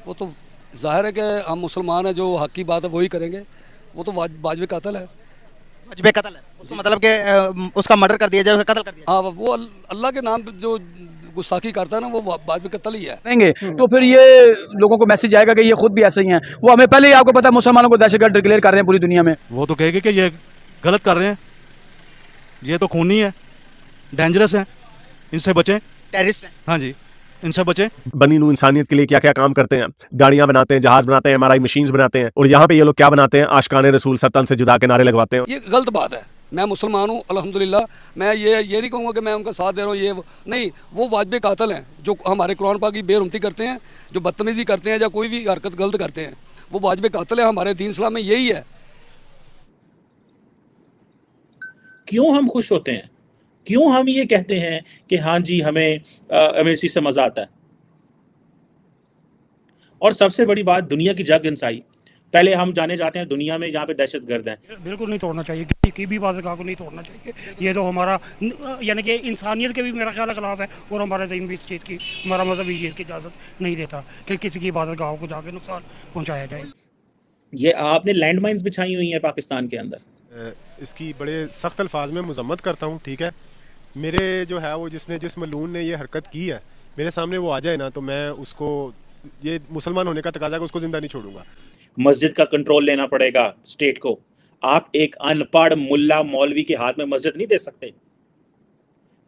वो तो ज़ाहिर है कि हम मुसलमान हैं, जो हक की बात है वही करेंगे। वो तो वाजिब कत्ल है। वाजिब कत्ल है उसका मतलब कि उसका मर्डर कर दिया जाए, उसे कत्ल कर दिया हाँ, वो अल्लाह के नाम पे जो गुस्ताखी करता है ना, वो वाजिब कत्ल ही है। करेंगे तो फिर ये लोगों को मैसेज आएगा कि ये खुद भी ऐसे ही हैं। वो हमें पहले ही, आपको पता है, मुसलमानों को दहशतगर्द डिक्लेयर कर रहे हैं पूरी दुनिया में। वो तो कहेंगे कि ये गलत कर रहे हैं, ये तो खूनी है, डेंजरस है, इनसे बचें। टेररिस्ट है। हाँ जी, इनसे बचें। बनी नूं इंसानियत के लिए क्या क्या काम करते हैं, गाड़ियां बनाते हैं, जहाज बनाते हैं, एमआरआई मशीन्स बनाते हैं, और यहाँ पे ये लोग क्या बनाते हैं, आशिकाने रसूल सरतन से जुदा के नारे लगवाते हैं। ये गलत बात है। मैं मुसलमान हूँ अल्हम्दुलिल्लाह। मैं ये नहीं कहूँगा कि मैं उनका साथ दे रहा हूँ, ये नहीं, वो वाजिब कातिल हैं जो हमारे कुरान पाक की बेरुमती करते हैं, जो बदतमीज़ी करते हैं या कोई भी हरकत गलत करते हैं, वो वाजिब कातिल है। हमारे दीन इस्लाम में यही है। क्यों हम खुश होते हैं, क्यों हम ये कहते हैं कि हाँ जी हमें इसी से मजा आता है। और सबसे बड़ी बात, दुनिया की जग इंसाई, पहले हम जाने जाते हैं दुनिया में जहाँ पे दहशतगर्द हैं। बिल्कुल नहीं तोड़ना चाहिए, किसी की भी बाज़गाह को नहीं तोड़ना चाहिए। ये तो हमारा यानी कि इंसानियत के भी मेरा ख्याल खिलाफ है, और हमारा दीन भी इस चीज़ की, हमारा मज़हब भी इसकी इजाज़त नहीं देता कि किसी की बाज़गाह को जाके नुकसान पहुँचाया जाए। ये आपने लैंड माइन्स बिछाई हुई हैं पाकिस्तान के अंदर। इसकी बड़े सख्त अल्फाज में मजम्मत करता हूँ, ठीक है। मेरे जो है वो जिस मलून ने ये हरकत की है, मेरे सामने वो आ जाए ना, तो मैं उसको, ये मुसलमान होने का तकाजा है, उसको जिंदा नहीं छोड़ूंगा। मस्जिद का कंट्रोल लेना पड़ेगा स्टेट को। आप एक अनपढ़ मुल्ला मौलवी के हाथ में मस्जिद नहीं दे सकते।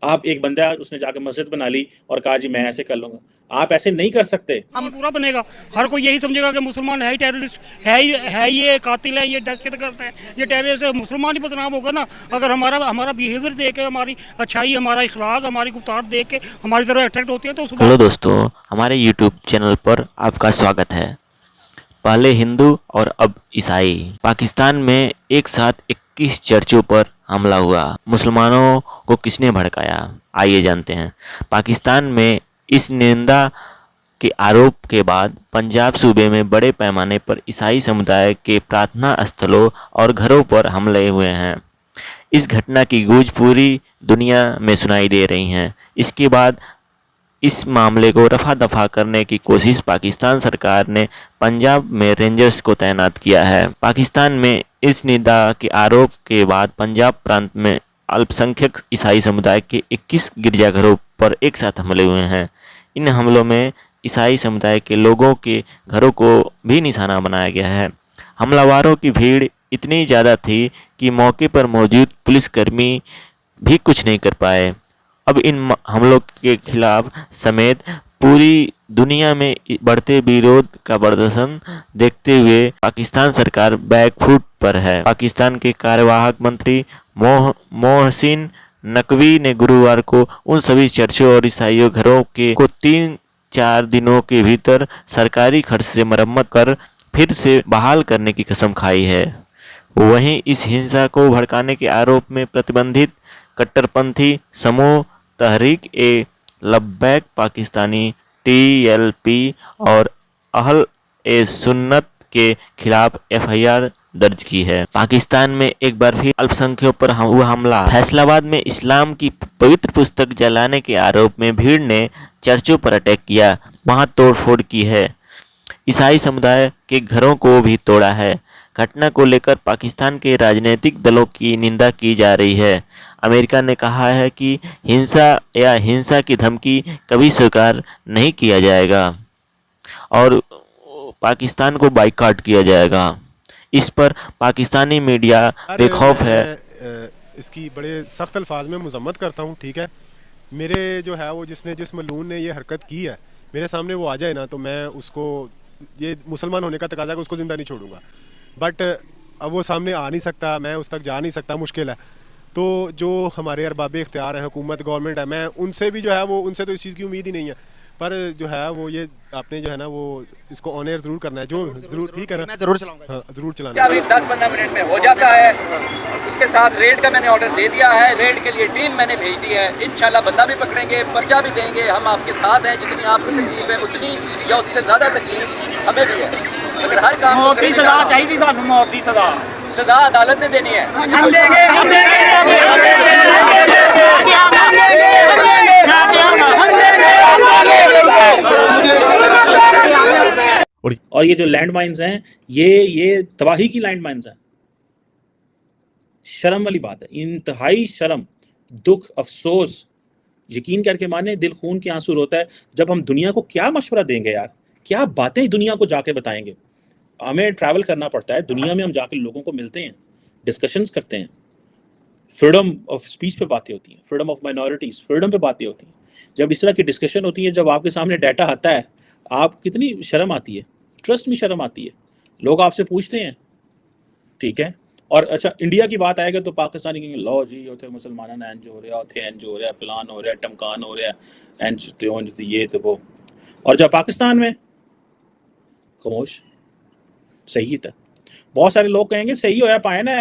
आप एक बंदा, उसने जाकर मस्जिद बना ली और कहा जी मैं ऐसे कर लूंगा, आप ऐसे नहीं कर सकते। हम पूरा बनेगा, हर कोई यही समझेगा कि मुसलमान है ही टेररिस्ट, है ये कातिल है, ये दहशत करता है, ये टेररिस्ट है। मुसलमान ही बदनाम होगा ना अगर हमारा बिहेवियर देख के, हमारी अच्छाई, हमारा इखलाक, हमारी गुफ्तार देख के हमारी तरफ अट्रैक्ट होती है तो। हेलो दोस्तों, हमारे यूट्यूब चैनल पर आपका स्वागत है। पहले हिंदू और अब ईसाई। पाकिस्तान में एक साथ 21 चर्चों पर हमला हुआ। मुसलमानों को किसने भड़काया, आइए जानते हैं। पाकिस्तान में इस निंदा के आरोप के बाद पंजाब सूबे में बड़े पैमाने पर ईसाई समुदाय के प्रार्थना स्थलों और घरों पर हमले हुए हैं। इस घटना की गूंज पूरी दुनिया में सुनाई दे रही है। इसके बाद इस मामले को रफा दफा करने की कोशिश पाकिस्तान सरकार ने पंजाब में रेंजर्स को तैनात किया है। पाकिस्तान में इस निंदा के आरोप के बाद पंजाब प्रांत में अल्पसंख्यक ईसाई समुदाय के 21 गिरजाघरों पर एक साथ हमले हुए हैं। इन हमलों में ईसाई समुदाय के लोगों के घरों को भी निशाना बनाया गया है। हमलावरों की भीड़ इतनी ज़्यादा थी कि मौके पर मौजूद पुलिसकर्मी भी कुछ नहीं कर पाए। अब इन हमलों के खिलाफ समेत पूरी दुनिया में बढ़ते विरोध का प्रदर्शन देखते हुए पाकिस्तान सरकार बैकफुट पर है। पाकिस्तान के कार्यवाहक मंत्री मोहसिन नकवी ने गुरुवार को उन सभी चर्चों और ईसाई घरों को 3-4 दिनों के भीतर सरकारी खर्च से मरम्मत कर फिर से बहाल करने की कसम खाई है। वहीं इस हिंसा को भड़काने के आरोप में प्रतिबंधित कट्टरपंथी समूह तहरीक ए लब्बैक पाकिस्तानी TLP और अहल ए सुन्नत के खिलाफ FIR दर्ज की है। पाकिस्तान में एक बार फिर अल्पसंख्यकों पर हुआ हमला। फैसलाबाद में इस्लाम की पवित्र पुस्तक जलाने के आरोप में भीड़ ने चर्चों पर अटैक किया, वहां तोड़फोड़ की है। ईसाई समुदाय के घरों को भी तोड़ा है। घटना को लेकर पाकिस्तान के राजनीतिक दलों की निंदा की जा रही है। अमेरिका ने कहा है कि हिंसा की धमकी कभी स्वीकार नहीं किया जाएगा और पाकिस्तान को बाइकआउट किया जाएगा। इस पर पाकिस्तानी मीडिया बेखौफ है। इसकी बड़े सख्त अल्फाज में मजम्मत करता हूँ, ठीक है। मेरे जो है वो जिस मलून ने ये हरकत की है, मेरे सामने वो आ जाए ना, तो मैं उसको, ये मुसलमान होने का तकाजा है, उसको ज़िंदा नहीं छोड़ूंगा। बट अब वो सामने आ नहीं सकता, मैं उस तक जा नहीं सकता, मुश्किल है। तो जो हमारे अरबाब इख्तियार हैं, हुकूमत, गवर्नमेंट है, मैं उनसे भी जो है वो, उनसे तो इस चीज़ की उम्मीद ही नहीं है, पर जो है वो ये आपने जो है ना वो इसको ऑन एयर ज़रूर करना है, जो ज़रूर ठीक है ना, मैं ज़रूर चलाऊंगा। हाँ ज़रूर चलाना। अभी 10-15 मिनट में हो जाता है। उसके साथ रेड का मैंने ऑर्डर दे दिया है, रेड के लिए टीम मैंने भेज दी है। इंशाल्लाह बंदा भी पकड़ेंगे, पर्चा भी देंगे। हम आपके साथ हैं, जितनी आपको तकलीफ है उतनी या उससे ज़्यादा तकलीफ हमें भी है। अगर हर काम मौत की सजा चाहिए, मौत की सजा अदालत ने देनी है। हम देंगे। और ये जो लैंड माइन्स हैं ये तबाही की लैंड माइन्स हैं। शर्म वाली बात है, इंतहाई शर्म, दुख, अफसोस, यकीन करके माने दिल खून के आंसू रोता है। जब हम दुनिया को क्या मशवरा देंगे यार, क्या बातें दुनिया को जाके बताएंगे। हमें ट्रैवल करना पड़ता है, दुनिया में हम जाके लोगों को मिलते हैं, डिस्कशंस करते हैं, फ्रीडम ऑफ स्पीच पे बातें होती हैं, फ्रीडम ऑफ माइनॉरिटीज़, फ्रीडम पे बातें होती हैं। जब इस तरह की डिस्कशन होती है, जब आपके सामने डाटा आता है, आप कितनी शर्म आती है, ट्रस्ट में शर्म आती है। लोग आपसे पूछते हैं, ठीक है। और अच्छा इंडिया की बात आएगा तो पाकिस्तानी कहेंगे लो जी उथे मुसलमाना ने इंज हो रहा, उथे इंज हो रहा, फलान हो रहा, टमकान हो रहा, इंज तो ये तो वो। और जब पाकिस्तान में खामोश, सही था। बहुत सारे लोग कहेंगे सही होया पाए ना,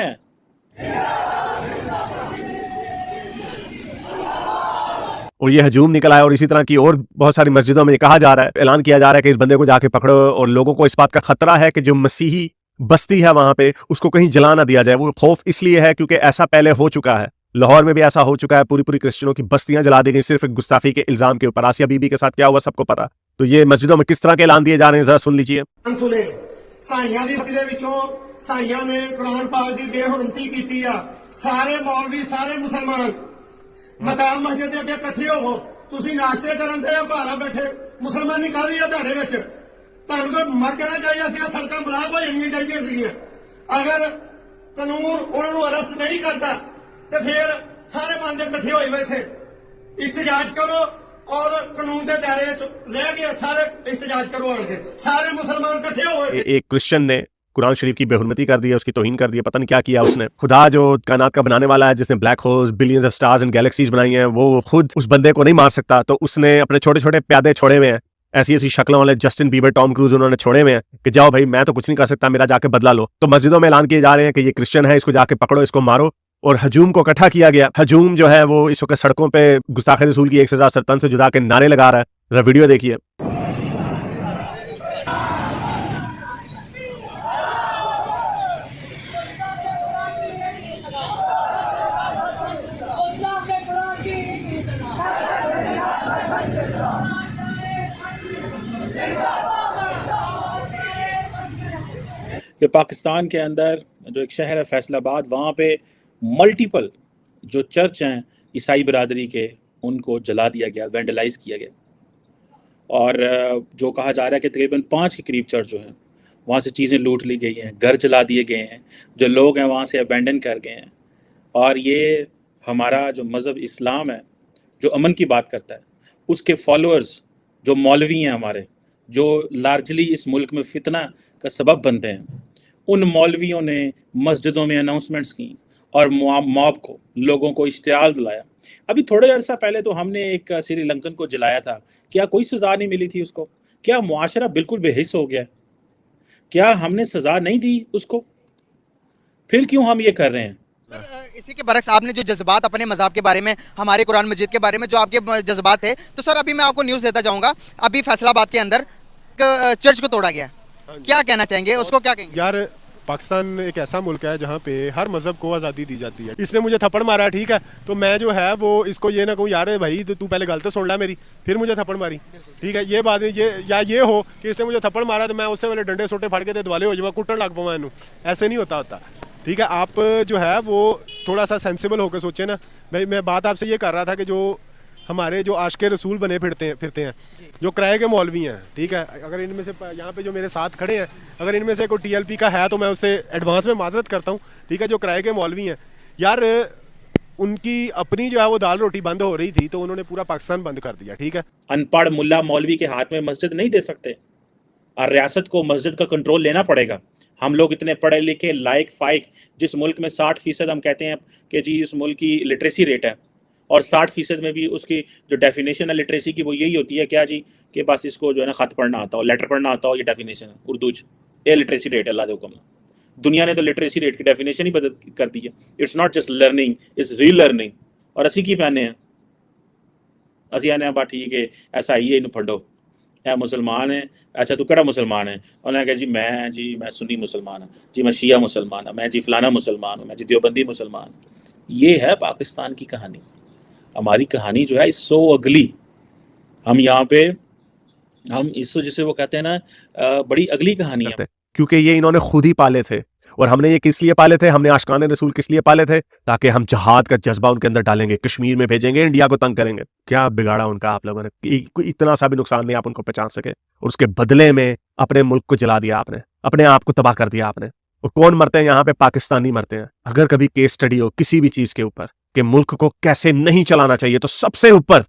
और ये हजूम निकला है। और इसी तरह की और बहुत सारी मस्जिदों में ये कहा जा रहा है, ऐलान किया जा रहा है कि इस बंदे को जाके पकड़ो। और लोगों को इस बात का खतरा है कि जो मसीही बस्ती है वहां पे उसको कहीं जला ना दिया जाए। वो खौफ इसलिए है क्योंकि ऐसा पहले हो चुका है, लाहौर में भी ऐसा हो चुका है, पूरी क्रिश्चियनों की बस्तियां जला दी गई सिर्फ एक गुस्ताखी के इल्जाम के ऊपर। आसिया बीबी के साथ क्या हुआ सबको पता। तो ये मस्जिदों में किस तरह के ऐलान दिए जा रहे हैं, जरा सुन लीजिए। साइयां ने कुरान पाक दी बेहुरमती कीती आ, सारे मौलवी सारे मुसलमान मकाम मस्जिद दे अगे इकट्ठे होवो। तुसी नाश्ते करन दे घारा बैठे मुसलमानी काहदी आ तुहाडे विच? तुहानू तो मर जाना चाहिए सी, सड़कां बलाक हो जाणियां चाहिए सीगियां। अगर कानून उन्होंने अरेस्ट नहीं करता तो फिर सारे बंदे इकट्ठे होए हुए थे। इhtजाज करो और कानून के दायरे रह गए, सारे इhtजाज करो आके, सारे मुसलमान इकट्ठे हुए। एक क्रिश्चियन ने कुरान शरीफ की बेहुरमती कर दी है, उसकी तौहीन कर दी है, पता नहीं क्या किया उसने। खुदा जो कायनात का बनाने वाला है, जिसने black holes, billions of stars and galaxies बनाई हैं, वो खुद उस बंदे को नहीं मार सकता। तो उसने अपने छोटे छोटे प्यादे छोड़े हुए हैं, ऐसी ऐसी शक्लों वाले जस्टिन बीबर, टॉम क्रूज उन्होंने छोड़े हुए हैं कि जाओ भाई मैं तो कुछ नहीं कर सकता, मेरा जाके बदला लो। तो मस्जिदों में ऐलान किए जा रहे हैं कि ये क्रिश्चियन है, इसको जाके पकड़ो, इसको मारो। और हजूम को इकट्ठा किया गया। हजूम जो है वो इस वक्त सड़कों पे गुस्ताखे रसूल की एक सजा सरतन से जुदा के नारे लगा रहा है। जरा वीडियो देखिए। कि पाकिस्तान के अंदर जो एक शहर है फैसलाबाद, वहाँ पे मल्टीपल जो चर्च हैं ईसाई बरादरी के, उनको जला दिया गया, वेंडलाइज किया गया। और जो कहा जा रहा है कि तकरीबन 5 के करीब चर्च जो हैं वहाँ से चीज़ें लूट ली गई हैं, घर जला दिए गए हैं, जो लोग हैं वहाँ से अबेंडन कर गए हैं। और ये हमारा जो मज़हब इस्लाम है, जो अमन की बात करता है, उसके फॉलोअर्स जो मौलवी हैं हमारे, जो लार्जली इस मुल्क में फितना का सबब बनते हैं, उन मौलवियों ने मस्जिदों में अनाउंसमेंट्स की और मॉब को, लोगों को इश्तियाल दिलाया। अभी थोड़े अर्सा पहले तो हमने एक श्रीलंकन को जलाया था, क्या कोई सज़ा नहीं मिली थी उसको? क्या मुआशरा बिल्कुल बेहिस हो गया? क्या हमने सज़ा नहीं दी उसको? फिर क्यों हम ये कर रहे हैं? इसी के बरक्स आपने जो जज्बात अपने मज़हब के बारे में, हमारे कुरान मजीद के बारे में जो आपके जज्बात थे, तो सर अभी मैं आपको न्यूज़ देता जाऊँगा। अभी फैसलाबाद के अंदर चर्च को तोड़ा गया, क्या कहना चाहेंगे, उसको क्या कहेंगे? यार पाकिस्तान एक ऐसा मुल्क है जहाँ पे हर मज़हब को आज़ादी दी जाती है। इसने मुझे थप्पड़ मारा, ठीक है, तो मैं जो है वो इसको ये ना कहूँ यार भाई तू पहले गलत सुन ला मेरी, फिर मुझे थप्पड़ मारी, ठीक है। ये बात ये हो कि इसने मुझे थप्पड़ मारा तो मैं उससे वाले डंडे सोटे फड़ के दे दिवाले हो जाऊँ, कुट्टन लग पाऊँ इनू, ऐसे नहीं होता। ठीक है, आप जो है वो थोड़ा सा सेंसिबल होकर सोचे ना। भाई मैं बात आपसे ये कर रहा था कि जो हमारे जो आशिक़े रसूल बने फिरते हैं, जो किराए के मौलवी हैं, ठीक है, अगर इनमें से यहाँ पे जो मेरे साथ खड़े हैं, अगर इनमें से कोई TLP का है तो मैं उससे एडवांस में माजरत करता हूँ, ठीक है। जो किराए के मौलवी हैं यार, उनकी अपनी जो है वो दाल रोटी बंद हो रही थी तो उन्होंने पूरा पाकिस्तान बंद कर दिया, ठीक है। अनपढ़ मुल्ला मौलवी के हाथ में मस्जिद नहीं दे सकते, और रियासत को मस्जिद का कंट्रोल लेना पड़ेगा। हम लोग इतने पढ़े लिखे लायक फाइक, जिस मुल्क में 60% हम कहते हैं कि जी इस मुल्क की लिटरेसी रेट है, और 60% में भी उसकी जो डेफिनेशन है लिटरेसी की वो यही होती है क्या जी, कि बस इसको जो है ना ख़त पढ़ना आता हो, लेटर पढ़ना आता हो, ये डेफिनेशन है उर्दू ये लिटरेसी रेट है। अल्लाह दे हुक्म। दुनिया ने तो लिटरेसी रेट की डेफिनेशन ही बदल कर दी है। It's not just learning, it's री लर्निंग। और असी की पहने हैं, असी आने बा ठीक है ऐसा ही है, इन फंडो है मुसलमान है, अच्छा तू कड़ा मुसलमान है, उन्होंने कहा जी मैं सुन्नी मुसलमान हूँ, जी मैं शिया मुसलमान हूँ, मैं जी फलाना मुसलमान हूँ, मैं जी देवबंदी मुसलमान। ये है पाकिस्तान की कहानी। हमारी कहानी जो है इस सो अगली। हम यहाँ पे हम इसको जिसे वो कहते हैं ना बड़ी अगली कहानी है, क्योंकि ये इन्होंने खुद ही पाले थे। और हमने ये किस लिए पाले थे, हमने आशिकान रसूल किस लिए पाले थे, ताकि हम जहाद का जज्बा उनके अंदर डालेंगे, कश्मीर में भेजेंगे, इंडिया को तंग करेंगे। क्या बिगाड़ा उनका आप लोगों ने, इतना सा भी नुकसान नहीं आप उनको पहचान सके, और उसके बदले में अपने मुल्क को जला दिया आपने, अपने आप को तबाह कर दिया आपने। और कौन मरते हैं यहाँ पे, पाकिस्तानी मरते हैं। अगर कभी केस स्टडी हो किसी भी चीज के ऊपर कि मुल्क को कैसे नहीं चलाना चाहिए, तो सबसे ऊपर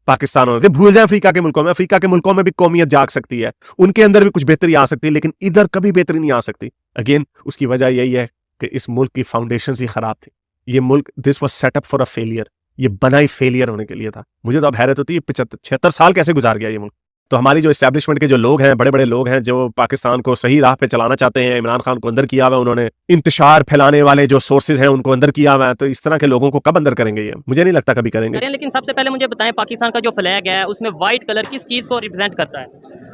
पाकिस्तान होते। भूल जाए अफ्रीका के मुल्कों में, अफ्रीका के मुल्कों में भी कौमियत जाग सकती है, उनके अंदर भी कुछ बेहतरी आ सकती है, लेकिन इधर कभी बेहतरी नहीं आ सकती। अगेन उसकी वजह यही है कि इस मुल्क की फाउंडेशन ही खराब थी। ये मुल्क, this was setup for a failure, ये बना ही फेलियर होने के लिए था। मुझे तो अब हैरत होती है 76 साल कैसे गुजार गया ये मुल्क। तो हमारी जो एस्टैब्लिशमेंट के जो लोग हैं, बड़े बड़े लोग हैं, जो पाकिस्तान को सही राह पे चलाना चाहते हैं, इमरान खान को अंदर किया हुआ उन्होंने, इंतशार फैलाने वाले जो सोर्सेज हैं उनको अंदर किया हुआ है, तो इस तरह के लोगों को कब अंदर करेंगे ये, मुझे नहीं लगता कभी करेंगे। लेकिन सबसे पहले मुझे बताएं, पाकिस्तान का जो फ्लैग है उसमें व्हाइट कलर किस चीज़ को रिप्रेजेंट करता है?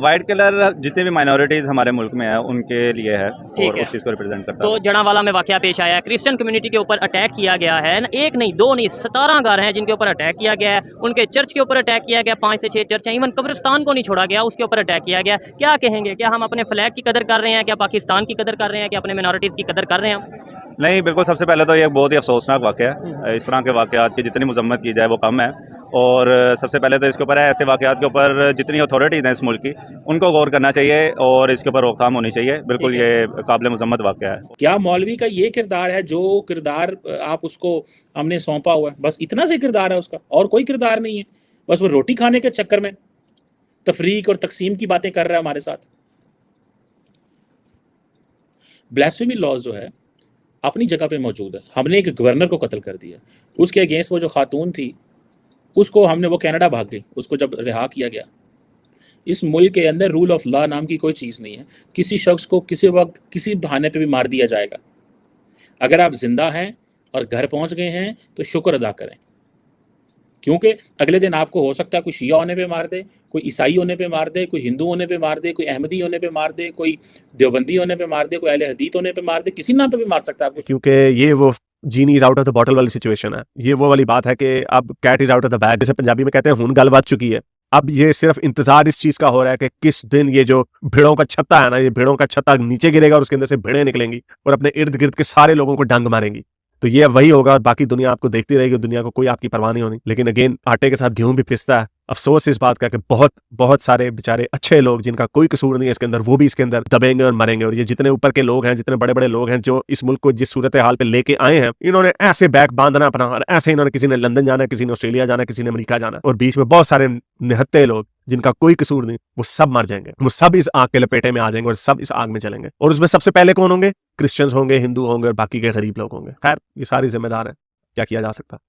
वाइट कलर जितने भी माइनॉरिटीज़ हमारे मुल्क में है उनके लिए है, और उस चीज़ को रिप्रेजेंट करता है। तो जड़ावाला में वाकया पेश आया है, क्रिश्चियन कम्युनिटी के ऊपर अटैक किया गया है, एक नहीं दो नहीं 17 घर हैं जिनके ऊपर अटैक किया गया है, उनके चर्च के ऊपर अटैक किया गया, 5 से 6 चर्च हैं, इवन कब्रिस्तान को नहीं छोड़ा गया, उसके ऊपर अटैक किया गया। क्या कहेंगे, क्या हम अपने फ्लैग की कदर कर रहे हैं, क्या पाकिस्तान की कदर कर रहे हैं, क्या अपने मिनॉरिटीज़ की कदर कर रहे हैं? नहीं, बिल्कुल। सबसे पहले तो ये बहुत ही अफसोसनाक वाक़या है। इस तरह के वाक़यात की जितनी मजम्मत की जाए वो कम है, और सबसे पहले तो इसके ऊपर है, ऐसे वाक़यात के ऊपर जितनी अथॉरिटीज़ हैं इस मुल्क की, उनको गौर करना चाहिए और इसके ऊपर रोकथाम होनी चाहिए। बिल्कुल ये काबिल मजम्मत वाक़या है। क्या मौलवी का ये किरदार है, जो किरदार आप उसको हमने सौंपा हुआ है, बस इतना से किरदार है उसका, और कोई किरदार नहीं है। बस वो रोटी खाने के चक्कर में तफरीक और तकसीम की बातें कर रहा है हमारे साथ। ब्लास्फेमी लॉज जो है अपनी जगह पे मौजूद है। हमने एक गवर्नर को कत्ल कर दिया, उसके अगेंस्ट वो जो खातून थी उसको हमने, वो कनाडा भाग गई, उसको जब रिहा किया गया। इस मुल्क के अंदर रूल ऑफ लॉ नाम की कोई चीज़ नहीं है। किसी शख्स को किसी वक्त किसी बहाने पे भी मार दिया जाएगा। अगर आप जिंदा हैं और घर पहुंच गए हैं तो शुक्र अदा करें, क्योंकि अगले दिन आपको हो सकता है कोई शिया होने पे मार दे, कोई ईसाई होने पे मार दे, कोई हिंदू होने पे मार दे, कोई अहमदी होने पे मार दे, कोई देवबंदी होने पे मार दे, कोई अहले हदीस होने पे मार दे, किसी नाम पे भी मार सकता है आपको। क्योंकि ये वो genie is out of the bottle वाली सिचुएशन है। ये वो वाली बात है कि अब cat is out of the bag, जैसे पंजाबी में कहते हैं, हुन गल बच चुकी है। अब ये सिर्फ इंतजार इस चीज का हो रहा है कि किस दिन ये जो भेड़ों का छत्ता है ना, ये भेड़ों का छत्ता नीचे गिरेगा और उसके अंदर से भेड़ें निकलेंगी और अपने इर्द गिर्द के सारे लोगों को डंग मारेंगी। तो ये वही होगा, और बाकी दुनिया आपको देखती रहेगी, दुनिया को कोई आपकी परवाह नहीं होनी। लेकिन अगेन आटे के साथ गेहूं भी पिसता है। अफसोस इस बात का कि बहुत बहुत सारे बेचारे अच्छे लोग जिनका कोई कसूर नहीं है इसके अंदर, वो भी इसके अंदर दबेंगे और मरेंगे। और ये जितने ऊपर के लोग हैं, जितने बड़े बड़े लोग हैं जो इस मुल्क को जिस सूरत हाल पे लेके आए हैं, इन्होंने ऐसे बैग बांधना अपना, और ऐसे इन्होंने, किसी ने लंदन जाना, किसी ने ऑस्ट्रेलिया जाना, किसी ने अमेरिका जाना, और बीच में बहुत सारे निहत्ते लोग जिनका कोई कसूर नहीं, वो सब मर जाएंगे। वो सब इस आग के लपेटे में आ जाएंगे और सब इस आग में चलेंगे। और उसमें सबसे पहले कौन होंगे? क्रिश्चियंस होंगे, हिंदू होंगे और बाकी के गरीब लोग होंगे। खैर, ये सारी जिम्मेदार है, क्या किया जा सकता है।